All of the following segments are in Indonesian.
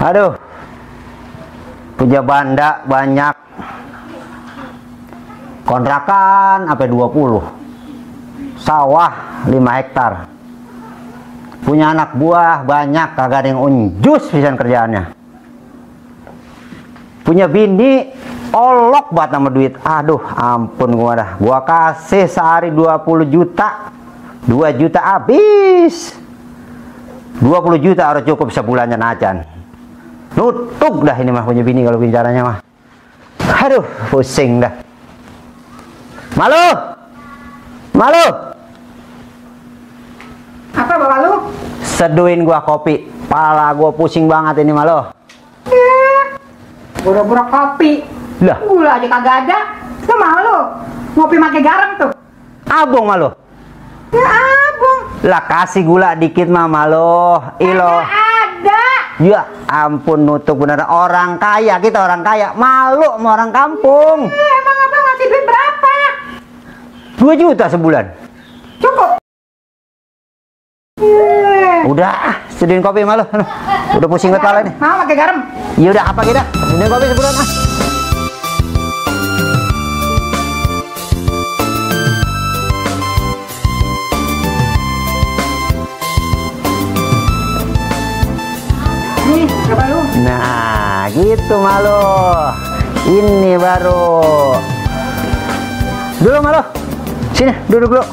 Aduh, punya banda banyak, kontrakan sampai 20, sawah 5 hektar, punya anak buah banyak, kagak ada yang unjus pisan kerjaannya, punya bini olok banget sama duit. Aduh ampun, gua kasih sehari 20 juta, 2 juta habis, 20 juta harus cukup sebulannya najan. Nutup dah ini mah punya bini kalau bicaranya mah. Aduh pusing dah. Malu, malu. Apa bapak lu? Seduin gua kopi, pala gua pusing banget ini malu. Bura-bura kopi. Lah, Gula aja kagak ada. Lu malu? Ngopi pakai garam tuh. abong malu. Ya abang. Lah kasih gula dikit mah malu. Ilo. Kagak ada. Ya ampun, nutup beneran. Orang kaya, kita orang kaya, malu sama orang kampung. Emang abang ngasih duit berapa? 2 juta sebulan. Cukup. Udah, seduin kopi malu. Udah pusing banget pala ini. Mau pakai garam? Ya udah apa kita? Seduin kopi sebulan ah. Nih, coba lu. Nah, gitu malu. Ini baru. Dulu malu. Sini, duduk dulu.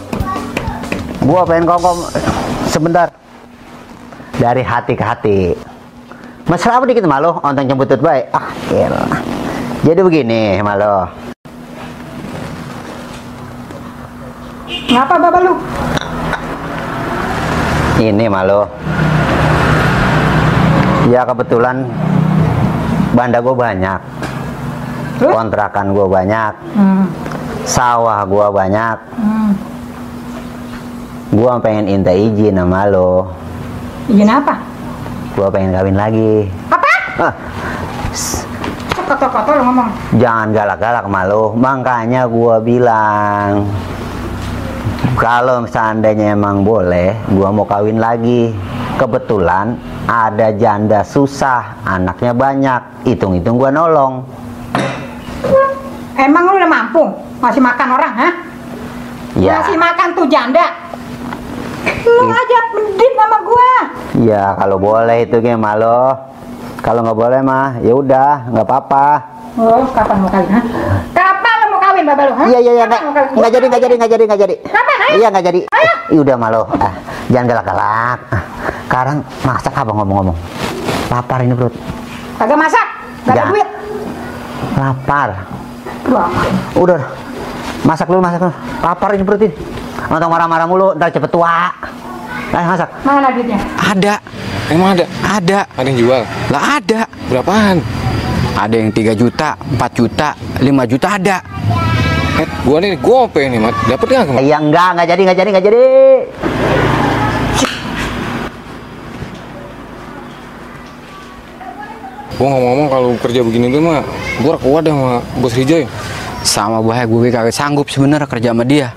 Gua pengen kongkong sebentar. Dari hati ke hati. Masalah apa dikit malu? Onteng cembutut baik. Ah, elah. Jadi begini malu. Ngapa bapak lu? Ini malu. Ya kebetulan banda gue banyak, kontrakan gue banyak, sawah gue banyak. Gue pengen minta izin sama lo. Izin apa? Gue pengen kawin lagi. Apa? Kotor-kotor lu ngomong. Jangan galak-galak malu. Makanya gue bilang, kalau seandainya emang boleh, gue mau kawin lagi. Kebetulan ada janda susah, anaknya banyak, hitung-hitung gua nolong. Emang lu udah mampu ngasih makan orang, ha? Ya. Ngasih makan tuh janda. Lu aja medit sama gua. Ya kalau boleh itu gimana lo. Kalau nggak boleh mah, ya udah, nggak apa-apa. Oh, kapan mau kawin, ha? Kapan lu mau kawin, bapak lu, ha? Iya, Kapan mau kawin? nggak jadi. Kapan, ayo? Iya nggak jadi. Ayo. Iya udah malu. Jangan galak-galak. Sekarang masak apa ngomong-ngomong? Lapar ini perut. Kagak masak, gak ada Ya. duit. Lapar. Wah, Udah. Masak dulu. Lapar ini perut ini. Nonton marah-marah mulu, ntar cepet tua. Masak. mana duitnya? Ada. Emang ada? Ada. Ada yang jual? Lah ada. Berapaan? Ada yang 3 juta, 4 juta, 5 juta ada. Gua nih gope nih, Mat. Dapet nggak? Ya enggak jadi. Gua ngomong-ngomong kalau kerja begini tuh mah, gua kuat dah sama Bos Rijay. Sama bahaya gue kagak sanggup sebenarnya kerja sama dia.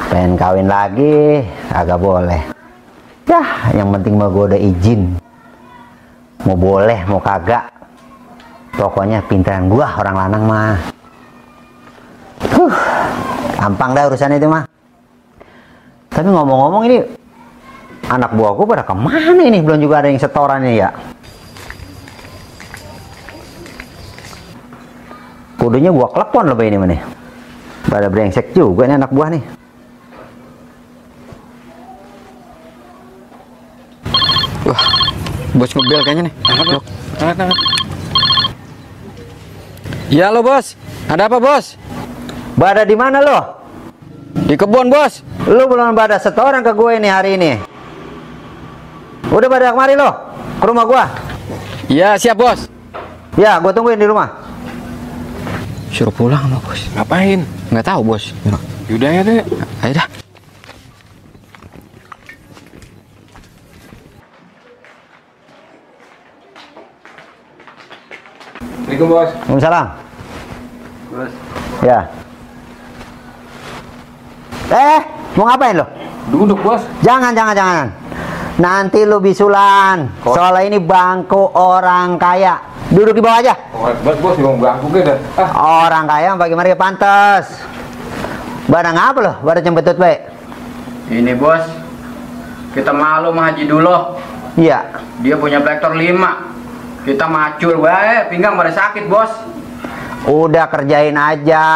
Pengen kawin lagi, agak boleh. Ya, yang penting mah gue udah izin. Mau boleh, mau kagak. Pokoknya pintaran gua orang lanang mah. Gampang dah urusan itu mah. Tapi ngomong-ngomong ini, anak buahku pada kemana ini? Belum juga ada yang setorannya ya. Kudunya gua klepon lebih ini mana? Pada brengsek juga nih anak buah nih. Wah, bos ngebel kayaknya nih. Angkat. Iya lo bos, ada apa bos? Pada di mana lo? Di kebun bos. Lu belum pada setoran ke gue nih hari ini. Udah pada kemari lo? Ke rumah gua? Iya siap bos. Ya, gue tungguin di rumah. Suruh pulang sama bos. Ngapain? Nggak tahu bos. Yaudah ya deh. Ayo dah. Assalamualaikum bos. Waalaikumsalam. Bos. Ya. Mau ngapain lo? Duduk, Bos. Jangan. Nanti lu bisulan. Soalnya ini bangku orang kaya. Duduk di bawah aja. Bos, di bangku dah. Orang kaya bagaimana ya pantas. Barang apa lo? Barang cembetut baik. Ini bos, kita malu sama Haji Duloh. Iya. Dia punya plektor 5. Kita macul, bae, pinggang pada sakit bos. Udah kerjain aja.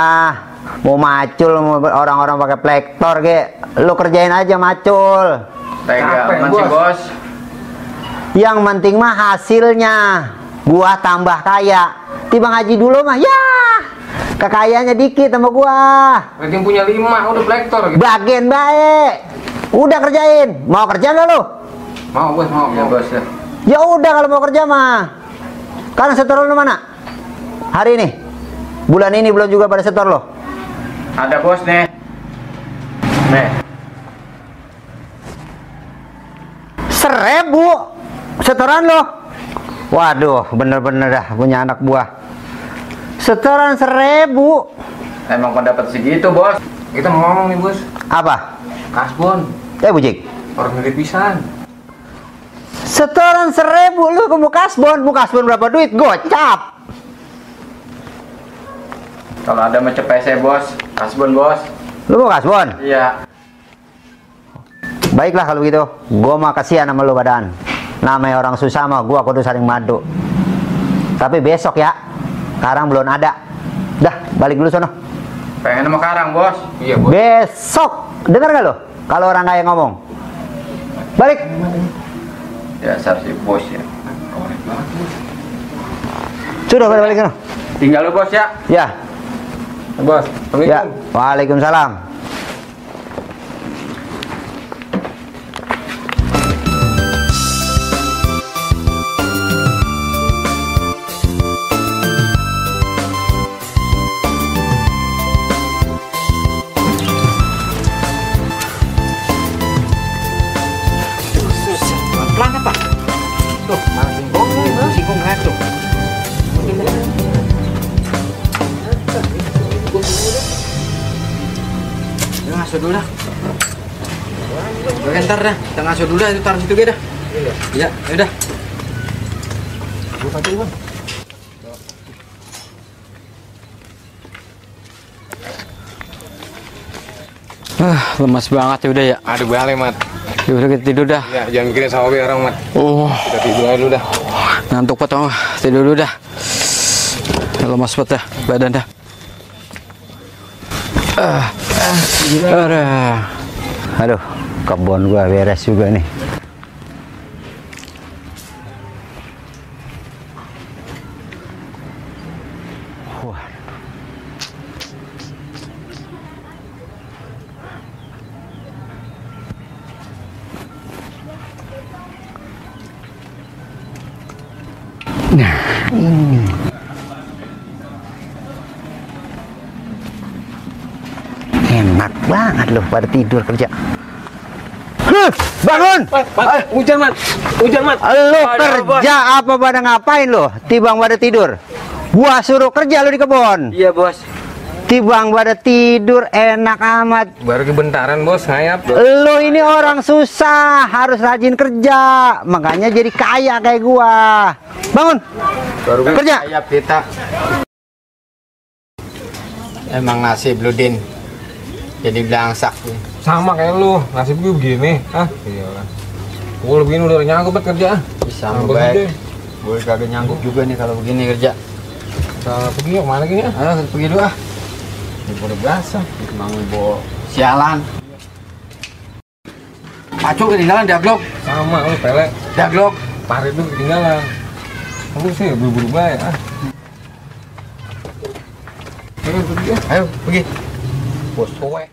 Mau macul mau orang-orang pakai plektor ge. Lu kerjain aja macul. Tega aman sih bos. Yang penting mah hasilnya. Gua tambah kaya. Timbang Haji dulu mah ya. Kekayaannya dikit sama gua. Yang punya 5 udah plektor gitu. Bagian baik. Udah kerjain. Mau kerja nggak lu? Mau, Bos, mau. Ya bos ya. Ya udah kalau mau kerja mah. Karena setor lu mana? Hari ini. Bulan ini belum juga pada setor lo. Ada bos nih. Nih. 1.000 setoran lo. Waduh, bener-bener dah punya anak buah. Setoran 1.000. Emang pendapat segitu bos. Kita mau ngomong nih, Bos. Apa? Kasbon. Bujik. Orang ngeri pisan. Setoran 1.000 lu ke Mukasbon berapa duit? Gocap. Kalau ada macam PC bos, kasbon bos. Lu mau Kasbon? Iya. Baiklah kalau gitu. Gua mah kasihan sama lu badan. Namanya orang susah mah gua kudu saling madu. Tapi besok ya. Sekarang belum ada. Dah, balik dulu sono. Pengen sama Karang bos. Iya, Bos. Besok. Dengar gak lo? Kalau orang kaya ngomong. Balik. Dasar si bos ya. Sudah balik sono. Tinggal lu bos ya. Ya. Bos, Ya. Assalamualaikum. Waalaikumsalam. Pelan apa? Tuh, malah singkong nih, singkong ngaco. Ya, ngasuh dulu dah. Udah ntar dah, kita ngasuh dulu dah, itu taruh situ dah. Iya, udah. Buka dulu, Bang. Lemas banget ya udah ya. Aduh, balik, Mat. Ya udah kita tidur dah. Ya, jangan mikirin sama orang, Mat. Kita tidur aja dulu dah. Ngantuk banget tau. Tidur dulu dah. Lemas banget dah badan dah. Aduh, kebun gua beres juga nih. Wah. Nah, ini. Enak banget loh pada tidur kerja. Bangun! Hujan, Mat. Hujan, Mat. Lo kerja apa pada ngapain lo? Tibang pada tidur. Gua suruh kerja lo di kebun. Iya, Bos. Tibang pada tidur enak amat. Baru kebentaran, Bos, ngayap. Lo ini orang susah, harus rajin kerja. Makanya jadi kaya kayak gua. Bangun. Baru Kerja. Ayap kita. Emang nasib lu Din. Jadi belangsak. sama kayak lu, nasib gue begini. Iyalah. Gue begini udah nyangkut buat kerja. Bisa Nyangkut baik. gede. Gue kagak nyangkut juga nih kalau begini kerja. Kita pergi yuk, kemana gini ya? Ayo kita pergi dulu ah. Ini udah biasa. Emang bawa sialan. Pacu ketinggalan daglok. Sama, lu pelek. Daglok. Parit lu ketinggalan. Lu sih buru-buru baik Ayo pergi ya. Ayo pergi. Bos kowe.